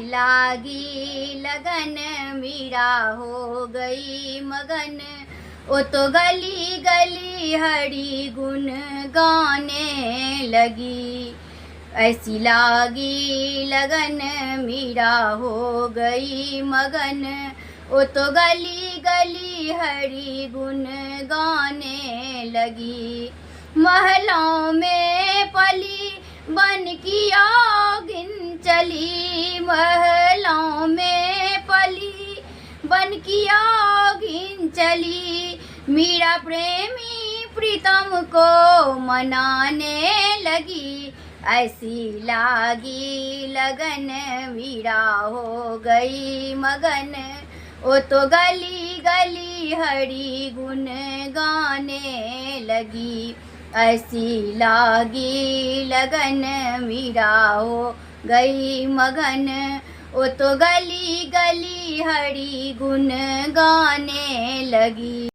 लागी लगन मीरा हो गई मगन। वो तो गली गली हरि गुण गाने लगी। ऐसी लागी लगन मीरा हो गई मगन। वो तो गली गली हरि गुण गाने लगी। महलों में पली बन की आगिन चली। महलों में पली बन की आगिन चली। मीरा प्रेमी प्रीतम को मनाने लगी। ऐसी लागी लगन मीरा हो गई मगन। वो तो गली गली हरि गुण गाने लगी। ऐसी लागी लगन मीरा हो गई मगन। वो तो गली गली हरि गुण गाने लगी।